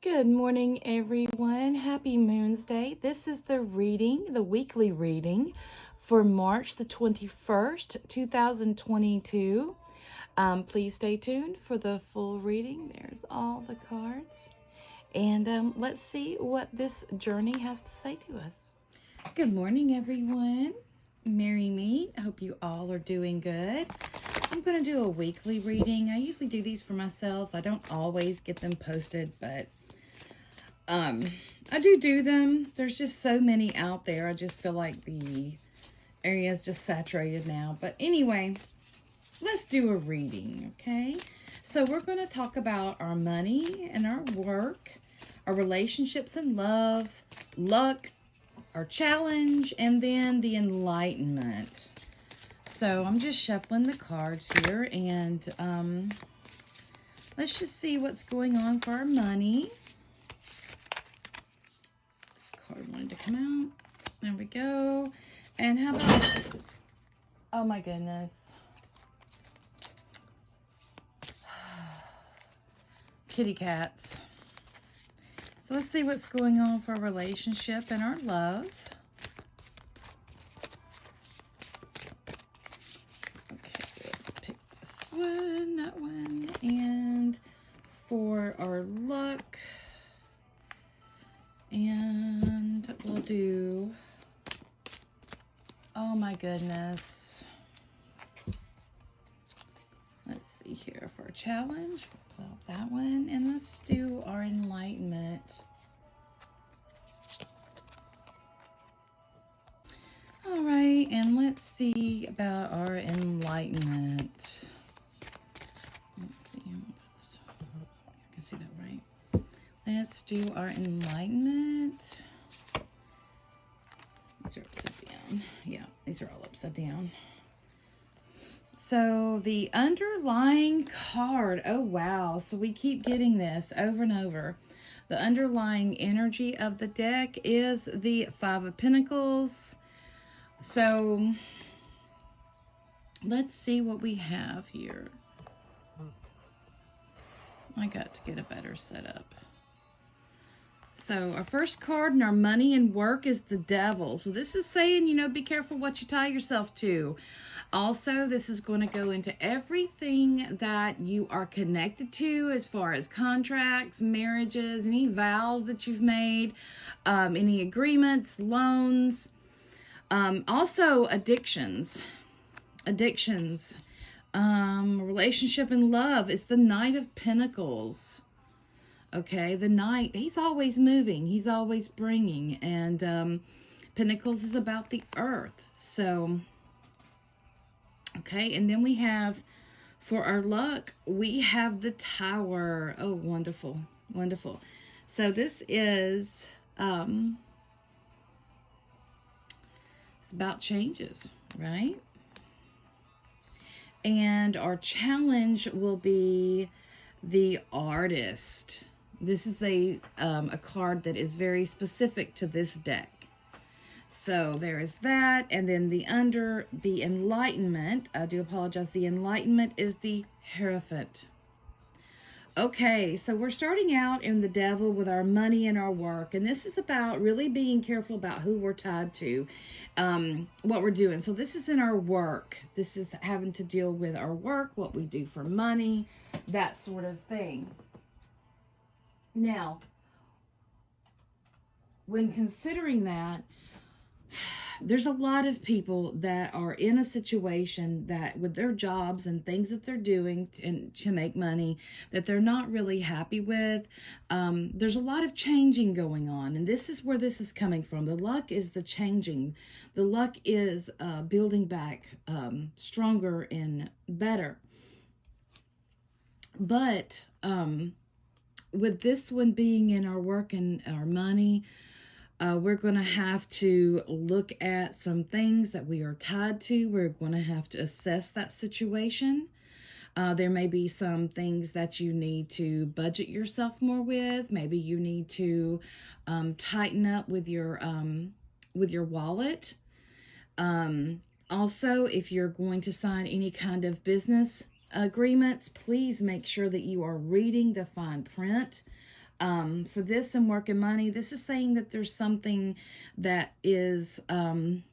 Good morning, everyone. Happy Moon's Day. This is the weekly reading for March the 21st, 2022. Please stay tuned for the full reading. There's all the cards. And let's see what this journey has to say to us. Good morning, everyone. Merry meet. I hope you all are doing good. I'm going to do a weekly reading. I usually do these for myself. I don't always get them posted, but I do them. There's just so many out there. I just feel like the area is just saturated now. But anyway, let's do a reading, okay? So we're going to talk about our money and our work, our relationships and love, luck, our challenge, and then the enlightenment. So I'm just shuffling the cards here, and let's just see what's going on for our money. This card wanted to come out. There we go. And how about, oh my goodness. Kitty cats. So let's see what's going on for our relationship and our love. One, that one, and for our luck, and we'll do, oh my goodness, let's see here for a challenge, we'll pull out that one, and let's do our enlightenment. All right, and let's see about our enlightenment. See that right? Let's do our enlightenment. These are upside down. Yeah, these are all upside down. So the underlying card, oh wow, so we keep getting this over and over. The underlying energy of the deck is the Five of Pentacles. So let's see what we have here. I got to get a better setup. So our first card in our money and work is the Devil. So this is saying, you know, be careful what you tie yourself to. Also, this is going to go into everything that you are connected to as far as contracts, marriages, any vows that you've made, any agreements, loans, also addictions. Relationship and love is the Knight of Pentacles. Okay, the Knight, he's always moving, he's always bringing, and Pentacles is about the earth. So, okay, and then we have, for our luck, we have the Tower. Oh, wonderful, wonderful. So this is, it's about changes, right? And our challenge will be the Artist. This is a card that is very specific to this deck. So there is that. And then the Enlightenment, I do apologize, the Enlightenment is the Hierophant. Okay, so we're starting out in the Devil with our money and our work. And this is about really being careful about who we're tied to, what we're doing. So this is in our work. This is having to deal with our work, what we do for money, that sort of thing. Now, when considering that, there's a lot of people that are in a situation that with their jobs and things that they're doing to make money that they're not really happy with. There's a lot of changing going on, and this is where this is coming from. The luck is the changing. The luck is building back stronger and better. But with this one being in our work and our money, we're going to have to look at some things that we are tied to. We're going to have to assess that situation. There may be some things that you need to budget yourself more with. Maybe you need to tighten up with your wallet. Also, if you're going to sign any kind of business agreements, please make sure that you are reading the fine print. For this and work and money, this is saying that there's something that is kind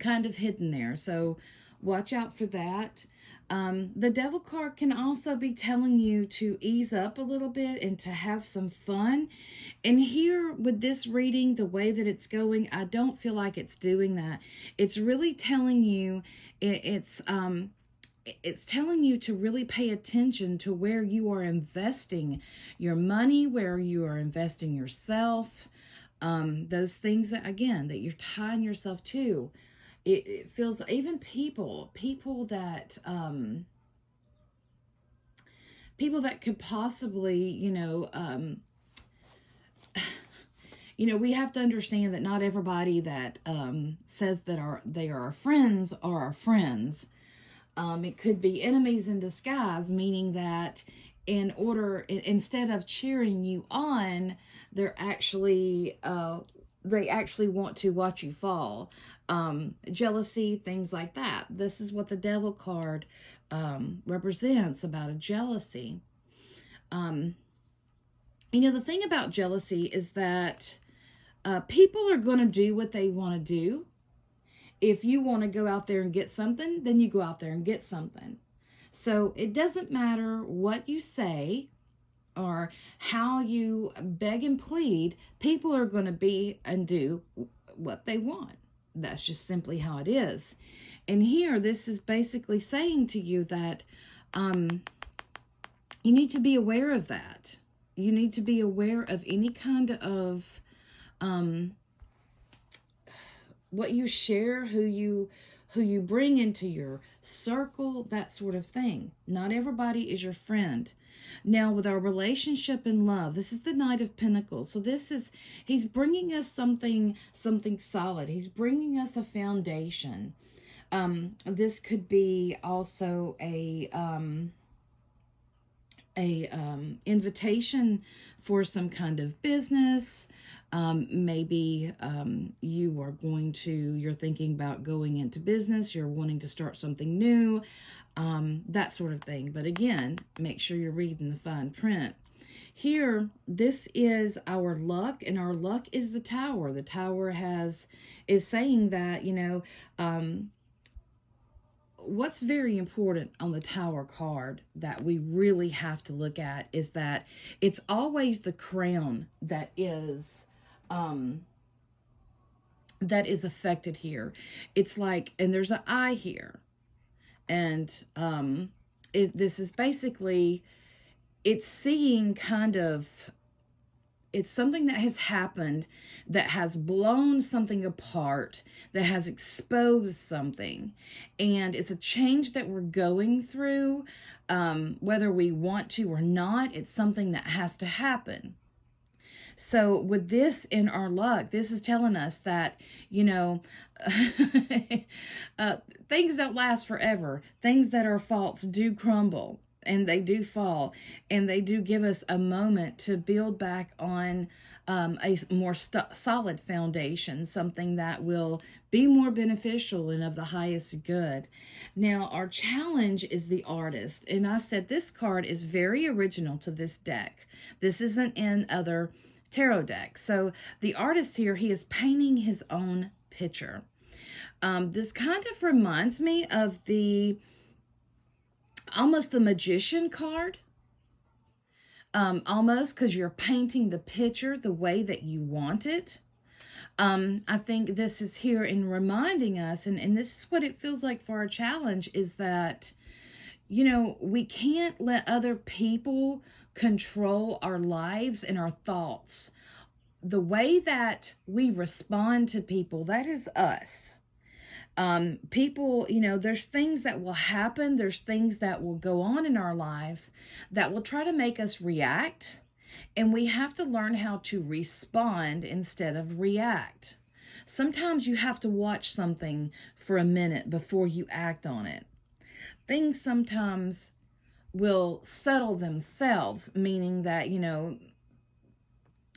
of hidden there. So watch out for that. The Devil card can also be telling you to ease up a little bit and to have some fun. And here with this reading, the way that it's going, I don't feel like it's doing that. It's really telling you, it's telling you to really pay attention to where you are investing your money, where you are investing yourself. Those things that, again, that you're tying yourself to. It feels, even people that could possibly, we have to understand that not everybody that says that they are our friends are our friends. It could be enemies in disguise, meaning that instead of cheering you on, they actually want to watch you fall. Jealousy, things like that. This is what the Devil card represents about a jealousy. The thing about jealousy is that people are going to do what they want to do. If you want to go out there and get something, then you go out there and get something. So it doesn't matter what you say or how you beg and plead, people are going to be and do what they want. That's just simply how it is. And here, this is basically saying to you that you need to be aware of that. You need to be aware of any kind of what you share, who you bring into your circle, that sort of thing. Not everybody is your friend. Now, with our relationship and love, this is the Knight of Pentacles. So he's bringing us something solid. He's bringing us a foundation. This could be also a invitation for some kind of business. Maybe you're thinking about going into business, you're wanting to start something new, that sort of thing. But again, make sure you're reading the fine print. Here, this is our luck, and our luck is the Tower. The Tower is saying that, what's very important on the Tower card that we really have to look at is that it's always the crown that is affected here. It's like, and there's an eye here, and this is basically, it's seeing kind of, it's something that has happened that has blown something apart, that has exposed something. And it's a change that we're going through, whether we want to or not. It's something that has to happen. So with this in our luck, this is telling us that, things don't last forever. Things that are false do crumble. And they do fall, and they do give us a moment to build back on a more solid foundation, something that will be more beneficial and of the highest good. Now, our challenge is the Artist, and I said this card is very original to this deck. This isn't in other tarot decks. So the Artist here, he is painting his own picture. This kind of reminds me of almost the Magician card, almost, because you're painting the picture the way that you want it. I think this is here in reminding us, and this is what it feels like for our challenge, is that, we can't let other people control our lives and our thoughts. The way that we respond to people, that is us. People, there's things that will happen. There's things that will go on in our lives that will try to make us react. And we have to learn how to respond instead of react. Sometimes you have to watch something for a minute before you act on it. Things sometimes will settle themselves, meaning that,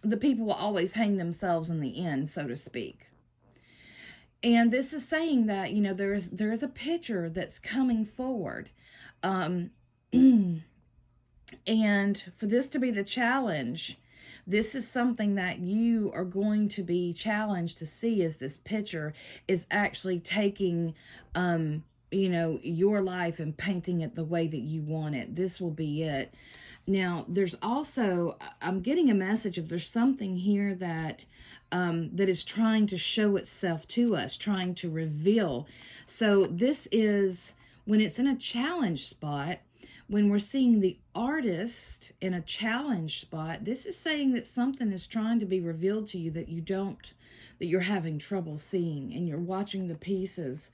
the people will always hang themselves in the end, so to speak. And this is saying that, there is a picture that's coming forward. And for this to be the challenge, this is something that you are going to be challenged to see, as this picture is actually taking, your life and painting it the way that you want it. This will be it. Now, there's also, I'm getting a message of there's something here that that is trying to show itself to us, trying to reveal. So this is when it's in a challenge spot. When we're seeing the artist in a challenge spot, this is saying that something is trying to be revealed to you that you're having trouble seeing, and you're watching the pieces.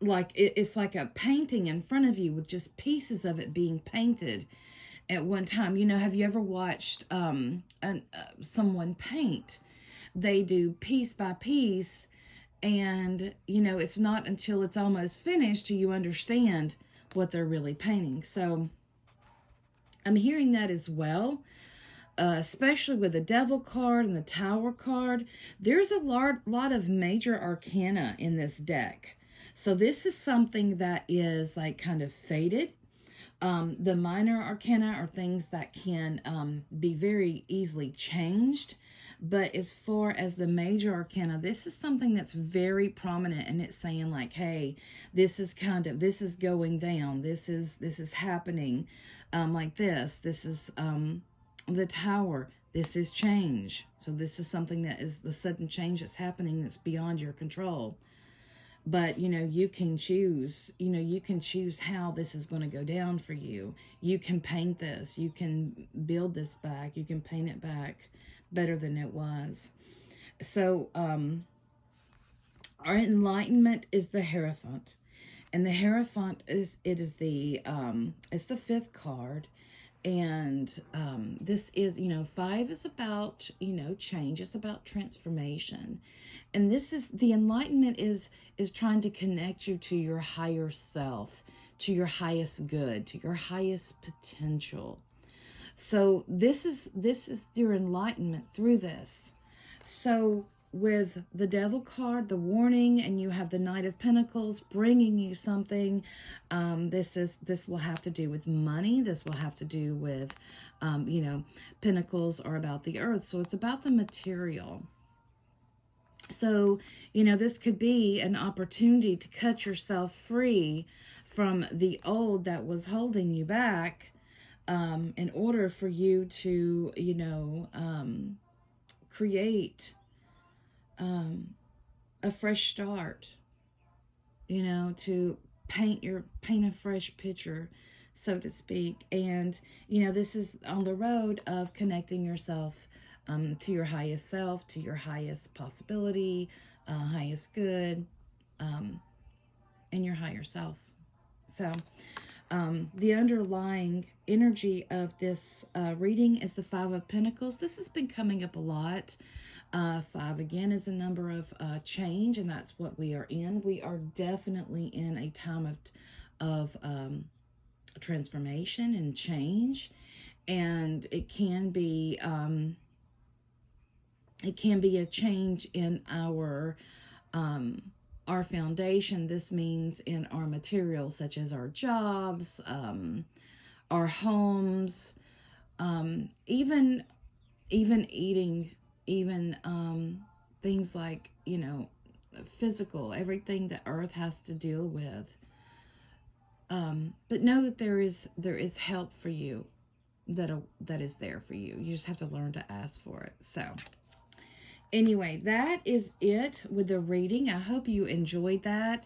Like it's like a painting in front of you with just pieces of it being painted at one time. Have you ever watched someone paint? They do piece by piece, and it's not until it's almost finished do you understand what they're really painting. So I'm hearing that as well, especially with the Devil card and the Tower card. There's a lot of major arcana in this deck. So this is something that is like kind of faded. The minor arcana are things that can be very easily changed. But as far as the major arcana, this is something that's very prominent, and it's saying like, hey, this is going down. This is happening like this. This is the Tower. This is change. So this is something that is the sudden change that's happening that's beyond your control. But, you can choose, how this is going to go down for you. You can paint this. You can build this back. You can paint it back better than it was. So, our enlightenment is the Hierophant. And the Hierophant it's the fifth card. And this is, 5 is about, change. It's about transformation. And this is, the enlightenment is trying to connect you to your higher self, to your highest good, to your highest potential. So this is your enlightenment through this. So with the Devil card, the warning, and you have the Knight of Pentacles bringing you something. This will have to do with money. This will have to do with, Pentacles are about the earth. So it's about the material. So, this could be an opportunity to cut yourself free from the old that was holding you back, in order for you to, create a fresh start, to paint a fresh picture, so to speak. And, this is on the road of connecting yourself to your highest self, to your highest possibility, highest good, and your higher self. So, the underlying energy of this reading is the Five of Pentacles. This has been coming up a lot. 5 again is a number of change, and that's what we are in. We are definitely in a time of transformation and change, and it can be a change in our foundation. This means in our materials, such as our jobs, our homes, even eating, even things like, physical, everything that earth has to deal with. But know that there is help for you, that is there for you. You just have to learn to ask for it. So anyway, that is it with the reading. I hope you enjoyed that.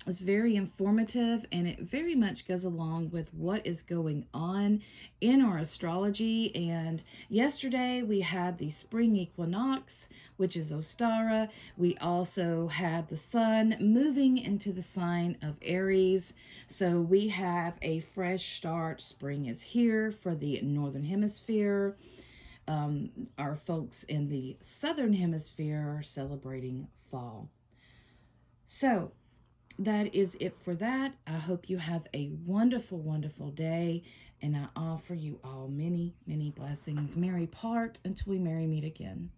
It's very informative, and it very much goes along with what is going on in our astrology. And yesterday we had the spring equinox, which is Ostara. We also had the sun moving into the sign of Aries. So we have a fresh start. Spring is here for the Northern Hemisphere. Our folks in the Southern Hemisphere are celebrating fall. So that is it for that. I hope you have a wonderful, wonderful day, and I offer you all many, many blessings. Merry part until we merry meet again.